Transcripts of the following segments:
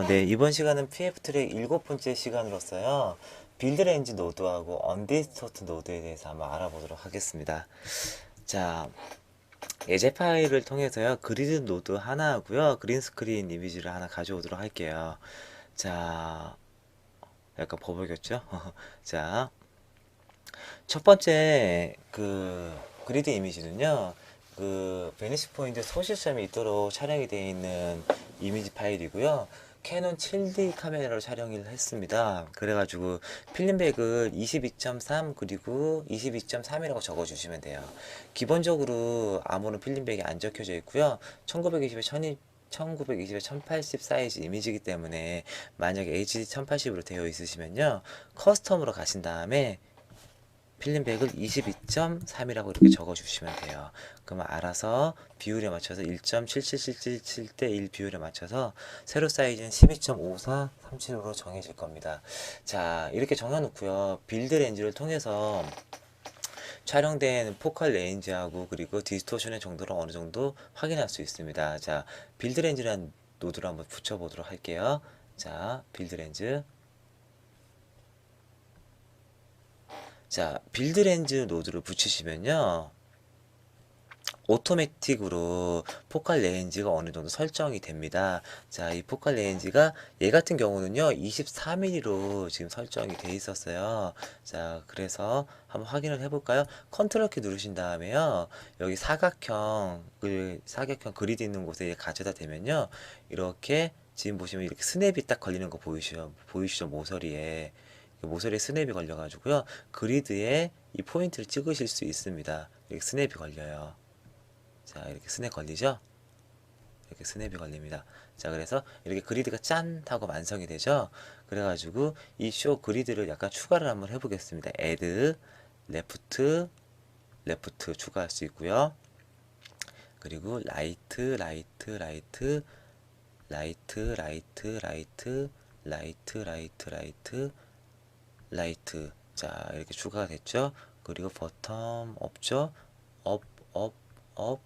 네, 이번 시간은 PF 트랙 일곱 번째 시간으로서요. 빌드 렌즈 노드하고 언디스토트 노드에 대해서 한번 알아보도록 하겠습니다. 자, 예제 파일을 통해서요. 그리드 노드 하나 하고요. 그린 스크린 이미지를 하나 가져오도록 할게요. 자, 약간 버벅였죠? 자, 첫 번째 그리드 이미지는요. 베니시 포인트 소시점이 있도록 촬영이 되어 있는 이미지 파일이고요. 캐논 7D 카메라로 촬영을 했습니다. 그래가지고 필름백을 22.3 그리고 22.3이라고 적어주시면 돼요. 기본적으로 아무런 필름백이 안 적혀져 있고요. 1920에 1920에 1080 사이즈 이미지이기 때문에 만약에 HD 1080으로 되어 있으시면요. 커스텀으로 가신 다음에 필름백을 22.3이라고 이렇게 적어주시면 돼요. 그러면 알아서 비율에 맞춰서 1.77777대 1 비율에 맞춰서 세로 사이즈는 12.5437으로 정해질 겁니다. 자, 이렇게 정해놓고요. 빌드 렌즈를 통해서 촬영된 포컬 레인지하고 그리고 디스토션의 정도를 어느 정도 확인할 수 있습니다. 자, 빌드 렌즈라는 노드를 한번 붙여보도록 할게요. 자, 빌드 렌즈. 자, 빌드 렌즈 노드를 붙이시면요. 오토매틱으로 포칼 레인지가 어느 정도 설정이 됩니다. 자, 이 포칼 레인지가 얘 같은 경우는요, 23mm로 지금 설정이 돼 있었어요. 자, 그래서 한번 확인을 해볼까요? 컨트롤 키 누르신 다음에요, 여기 사각형 그리드 있는 곳에 가져다 대면요, 이렇게 지금 보시면 이렇게 스냅이 딱 걸리는 거 보이시죠? 모서리에 스냅이 걸려가지고요, 그리드에 이 포인트를 찍으실 수 있습니다. 이렇게 스냅이 걸려요. 자, 이렇게 스냅 걸리죠? 이렇게 스냅이 걸립니다. 자, 그래서 이렇게 그리드가 짠 하고 완성이 되죠? 그래가지고 이 쇼 그리드를 약간 추가를 한번 해보겠습니다. add, left, left 추가할 수 있고요. 그리고 right, right, right, right, right, right, right, right, right, right. 자, 이렇게 추가가 됐죠? 그리고 버텀 없죠? 업, 업, 업,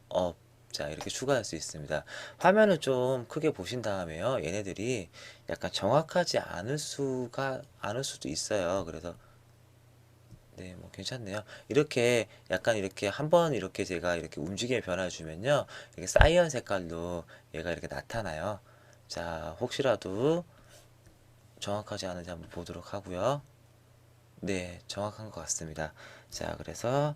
업. 자, 이렇게 추가할 수 있습니다. 화면을 좀 크게 보신 다음에요. 얘네들이 약간 정확하지 않을 수도 있어요. 그래서 네, 뭐 괜찮네요. 이렇게 약간 이렇게 한번 이렇게 제가 이렇게 움직임의 변화를 주면요. 이렇게 사이언 색깔로 얘가 이렇게 나타나요. 자, 혹시라도 정확하지 않은지 한번 보도록 하고요. 네, 정확한 것 같습니다. 자, 그래서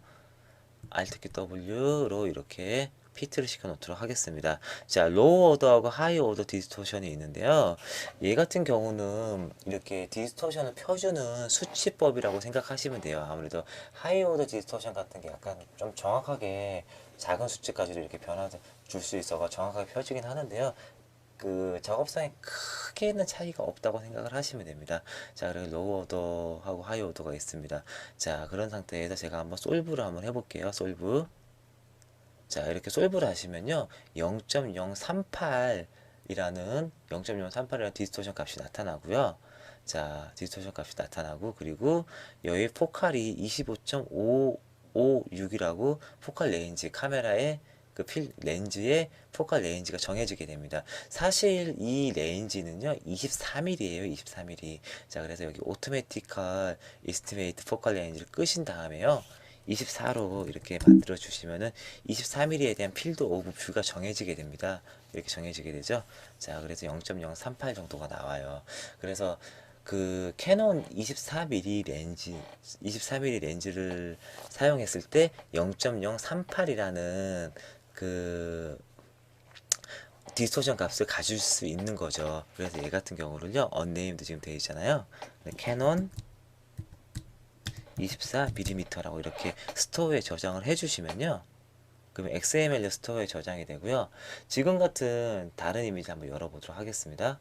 Alt 키 W로 이렇게 피트를 시켜 놓도록 하겠습니다. 자, 로우 오더하고 하이 오더 디스토션이 있는데요. 얘 같은 경우는 이렇게 디스토션을 펴주는 수치법이라고 생각하시면 돼요. 아무래도 하이 오더 디스토션 같은 게 약간 좀 정확하게 작은 수치까지도 이렇게 변화 줄 수 있어서 정확하게 펴지긴 하는데요. 작업성에 크게는 차이가 없다고 생각을 하시면 됩니다. 자, 그리고 로우 오더하고 하이 오더가 있습니다. 자, 그런 상태에서 제가 한번 솔브를 한번 해볼게요. 솔브. 자, 이렇게 솔브를 하시면요. 0.038이라는 디스토션 값이 나타나고요. 자, 디스토션 값이 나타나고, 그리고 여기 포칼이 25.556이라고 포칼 레인지 카메라의 렌즈의 포칼 레인지가 정해지게 됩니다. 사실 이 레인지는요, 23mm예요, 23mm. 자, 그래서 여기 오토매티컬 이스티메이트 포칼 레인지를 끄신 다음에요, 24로 이렇게 만들어 주시면은 23mm에 대한 필드 오브 뷰가 정해지게 됩니다. 이렇게 정해지게 되죠. 자, 그래서 0.038 정도가 나와요. 그래서 캐논 24mm 렌즈를 사용했을 때 0.038이라는 그 디스토션 값을 가질 수 있는 거죠. 그래서 얘 같은 경우는요, 언네임도 지금 되어 있잖아요. 캐논 24mm라고 이렇게 스토어에 저장을 해주시면요, 그러면 XML 스토어에 저장이 되고요. 지금 같은 다른 이미지 한번 열어보도록 하겠습니다.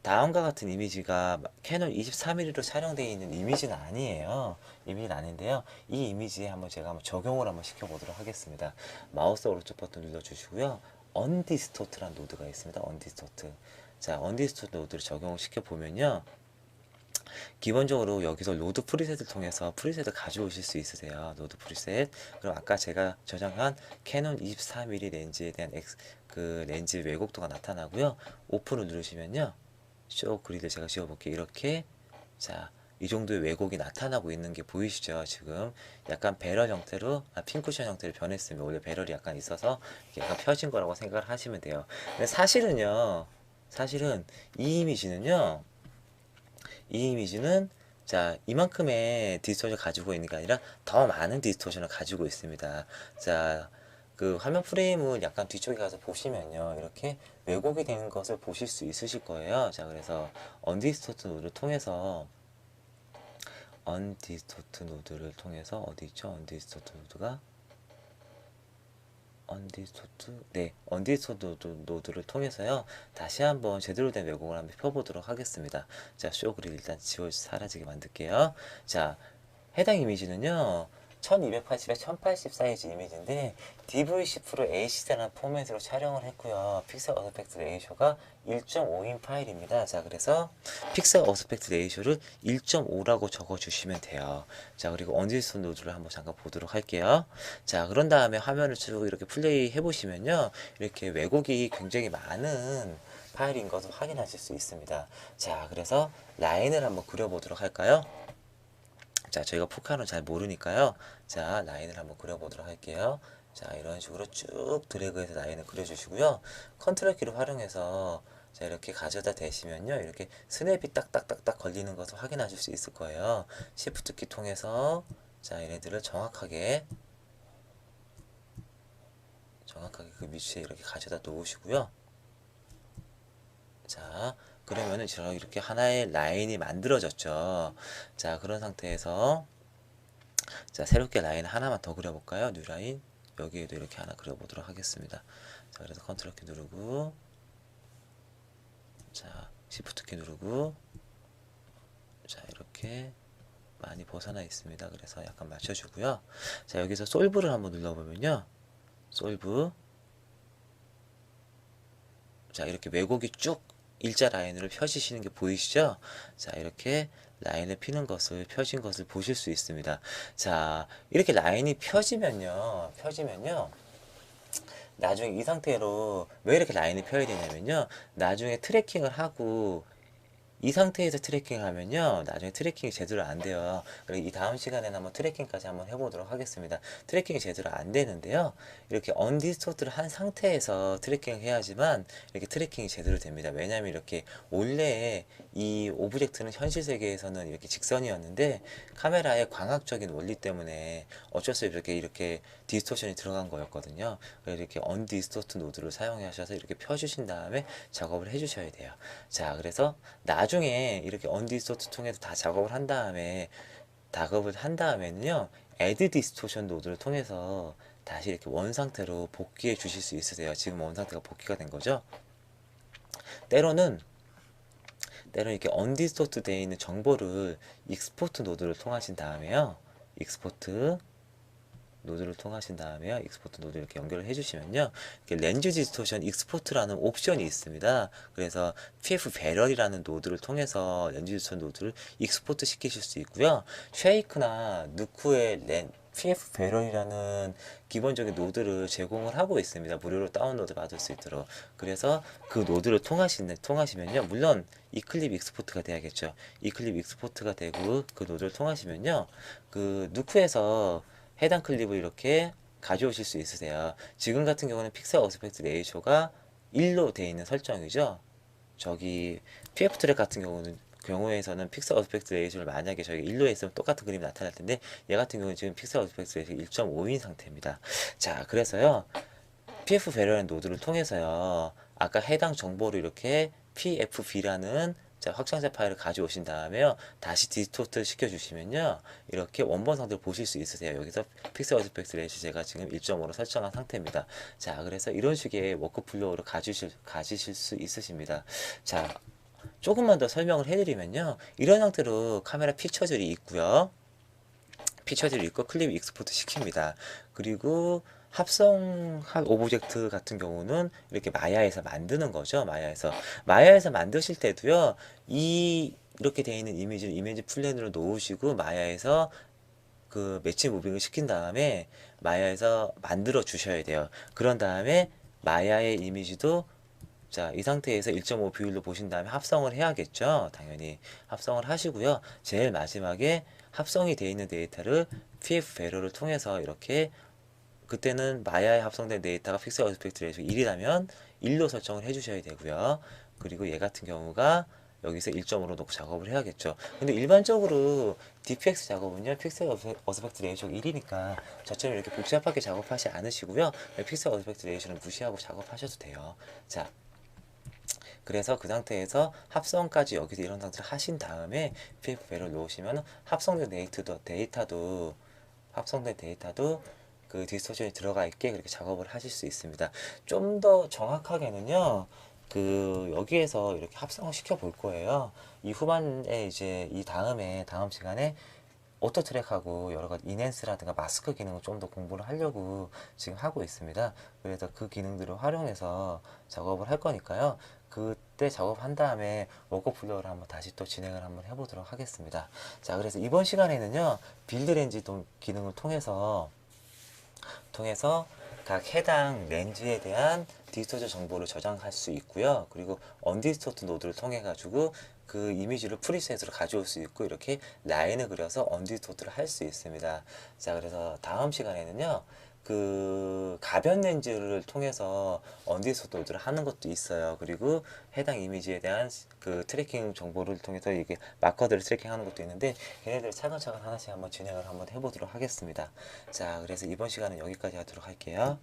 다음과 같은 이미지가 캐논 23mm로 촬영되어 있는 이미지는 아니에요. 이미지는 아닌데요. 이 이미지에 제가 한번 적용을 한번 시켜보도록 하겠습니다. 마우스 오른쪽 버튼 눌러주시고요. 언디스토트라는 노드가 있습니다. 언디스토트. 자, 언디스토트 노드를 적용을 시켜보면요. 기본적으로 여기서 로드 프리셋을 통해서 프리셋을 가져오실 수 있으세요. 로드 프리셋. 그럼 아까 제가 저장한 캐논 24mm 렌즈에 대한 그 렌즈 왜곡도가 나타나고요. 오픈을 누르시면요. 쇼 그리드 제가 지워볼게요. 이렇게 자, 이 정도의 왜곡이 나타나고 있는 게 보이시죠? 지금 약간 배럴 형태로 핀쿠션 형태로 변했으면 원래 배럴이 약간 있어서 약간 펴진 거라고 생각을 하시면 돼요. 근데 사실은 이 이미지는요. 이 이미지는 자 이만큼의 디스토션을 가지고 있는 게 아니라 더 많은 디스토션을 가지고 있습니다. 자, 그 화면 프레임을 약간 뒤쪽에 가서 보시면요. 이렇게 왜곡이 되는 것을 보실 수 있으실 거예요. 자, 그래서 언디스토트 노드를 통해서 언디스토트 노드를 통해서 어디 있죠? 언디스토트 노드가 언디스토트 노드를 통해서요. 다시 한번 제대로 된 왜곡을 한번 펴보도록 하겠습니다. 자, 쇼 그릴 일단 사라지게 만들게요. 자, 해당 이미지는요. 1280에 1080 사이즈 이미지인데 DVC 프로 HD라는 포맷으로 촬영을 했고요. 픽셀 어스펙트 레이쇼가 1.5인 파일입니다. 자, 그래서 픽셀 어스펙트 레이쇼를 1.5라고 적어주시면 돼요. 자, 그리고 언디스토트 노드를 한번 잠깐 보도록 할게요. 자, 그런 다음에 화면을 쭉 이렇게 플레이 해보시면요. 이렇게 왜곡이 굉장히 많은 파일인 것을 확인하실 수 있습니다. 자, 그래서 라인을 한번 그려보도록 할까요? 자, 저희가 포카는 잘 모르니까요. 자, 라인을 한번 그려보도록 할게요. 자, 이런 식으로 쭉 드래그해서 라인을 그려주시고요. 컨트롤 키를 활용해서 자, 이렇게 가져다 대시면요. 이렇게 스냅이 딱딱딱딱 걸리는 것을 확인하실 수 있을 거예요. 시프트 키 통해서 자, 얘네들을 정확하게 그 위치에 이렇게 가져다 놓으시고요. 자, 그러면은 이렇게 하나의 라인이 만들어졌죠. 자, 그런 상태에서 자, 새롭게 라인 하나만 더 그려볼까요? 뉴 라인. 여기에도 이렇게 하나 그려보도록 하겠습니다. 자, 그래서 컨트롤 키 누르고, 자, 시프트 키 누르고, 자, 이렇게 많이 벗어나 있습니다. 그래서 약간 맞춰주고요. 자, 여기서 솔브를 한번 눌러보면요. 솔브. 자, 이렇게 왜곡이 쭉 일자 라인으로 펴지시는 게 보이시죠? 자, 이렇게 라인을 펴진 것을 보실 수 있습니다. 자, 이렇게 라인이 펴지면요. 나중에 이 상태로 왜 이렇게 라인이 펴야 되냐면요. 나중에 트래킹을 하고 이 상태에서 트래킹을 하면요. 나중에 트래킹이 제대로 안 돼요. 그리고 이 다음 시간에는 한번 트래킹까지 한번 해보도록 하겠습니다. 트래킹이 제대로 안 되는데요. 이렇게 언디스토트를 한 상태에서 트래킹을 해야지만 이렇게 트래킹이 제대로 됩니다. 왜냐하면 이렇게 원래 이 오브젝트는 현실 세계에서는 이렇게 직선이었는데 카메라의 광학적인 원리 때문에 어쩔 수 없이 이렇게 디스토션이 들어간 거였거든요. 그래서 이렇게 언디스토트 노드를 사용하셔서 이렇게 펴주신 다음에 작업을 해주셔야 돼요. 자, 그래서 나중에 이렇게 언디스토트 통해서 다 작업을 한 다음에는요, 애드 디스토션 노드를 통해서 다시 이렇게 원 상태로 복귀해 주실 수 있으세요. 지금 원 상태가 복귀가 된 거죠. 때로는 이렇게 언디스토트 되어 있는 정보를 익스포트 노드를 통하신 다음에요. 익스포트 노드 이렇게 연결을 해주시면요. 이렇게 렌즈 디스토션 익스포트라는 옵션이 있습니다. 그래서 PF 배럴이라는 노드를 통해서 렌즈 디스토션 노드를 익스포트 시키실 수 있고요. 쉐이크나 누쿠의 PF 배럴이라는 기본적인 노드를 제공을 하고 있습니다. 무료로 다운로드 받을 수 있도록. 그래서 그 노드를 통하시면요. 물론 이 클립 익스포트가 돼야겠죠. 이 클립 익스포트가 되고 그 노드를 통하시면요. 그 누쿠에서 해당 클립을 이렇게 가져오실 수 있으세요. 지금 같은 경우는 픽셀 어스펙트 레이쇼가 1로 되어 있는 설정이죠. 저기 PF 트랙 같은 경우에서는 픽셀 어스펙트 레이쇼를 만약에 저희가 1로 했으면 똑같은 그림이 나타날 텐데 얘 같은 경우는 지금 픽셀 어스펙트 레이쇼 1.5인 상태입니다. 자, 그래서요. PF 배럴의 노드를 통해서요. 아까 해당 정보를 이렇게 PFB라는 확장자 파일을 가져오신 다음에요. 다시 디스토트 시켜주시면요. 이렇게 원본 상태를 보실 수 있으세요. 여기서 픽셀 어스펙트 레이쇼 제가 지금 1.5로 설정한 상태입니다. 자, 그래서 이런 식의 워크플로우를 가지실 수 있으십니다. 자, 조금만 더 설명을 해드리면요. 이런 상태로 카메라 피처들이 있고요. 클립 익스포트 시킵니다. 그리고 합성 오브젝트 같은 경우는 이렇게 마야에서 만드는 거죠. 마야에서 만드실 때도요. 이 이렇게 되어 있는 이미지를 이미지 플랜으로 놓으시고 마야에서 그 매치 무빙을 시킨 다음에 마야에서 만들어 주셔야 돼요. 그런 다음에 마야의 이미지도 자, 이 상태에서 1.5 비율로 보신 다음에 합성을 해야겠죠. 당연히 합성을 하시고요. 제일 마지막에 합성이 되어 있는 데이터를 PF 배로를 통해서 이렇게 그때는 마야에 합성된 데이터가 픽셀 어스펙트 레이쇼 1이라면 1로 설정을 해주셔야 되고요. 그리고 얘 같은 경우가 여기서 1.5로 놓고 작업을 해야겠죠. 근데 일반적으로 DPX 작업은요, 픽셀 어스펙트 레이쇼 1이니까 저처럼 이렇게 복잡하게 작업하지 않으시고요. 픽셀 어스펙트 레이쇼는 무시하고 작업하셔도 돼요. 자, 그래서 그 상태에서 합성까지 여기서 이런 상태를 하신 다음에 PF배를 놓으시면 합성된 데이터도 그 디스토션이 들어가 있게 그렇게 작업을 하실 수 있습니다. 좀 더 정확하게는요, 그 여기에서 이렇게 합성을 시켜 볼 거예요. 이 후반에 이제 다음 시간에 오토 트랙하고 여러 가지 인핸스라든가 마스크 기능을 좀 더 공부를 하려고 지금 하고 있습니다. 그래서 그 기능들을 활용해서 작업을 할 거니까요. 그때 작업한 다음에 워크플로우를 한번 다시 또 진행을 한번 해보도록 하겠습니다. 자, 그래서 이번 시간에는요, 빌드 렌즈 기능을 통해서 각 해당 렌즈에 대한 디스토션 정보를 저장할 수 있고요. 그리고 언디스토트 노드를 통해 가지고 그 이미지를 프리셋으로 가져올 수 있고 이렇게 라인을 그려서 언디스토트를 할 수 있습니다. 자, 그래서 다음 시간에는요. 그 가변 렌즈를 통해서 언디스토트 노드를 하는 것도 있어요. 그리고 해당 이미지에 대한 그 트래킹 정보를 통해서 이게 마커들을 트래킹하는 것도 있는데 걔네들 차근차근 하나씩 한번 진행을 한번 해보도록 하겠습니다. 자, 그래서 이번 시간은 여기까지 하도록 할게요.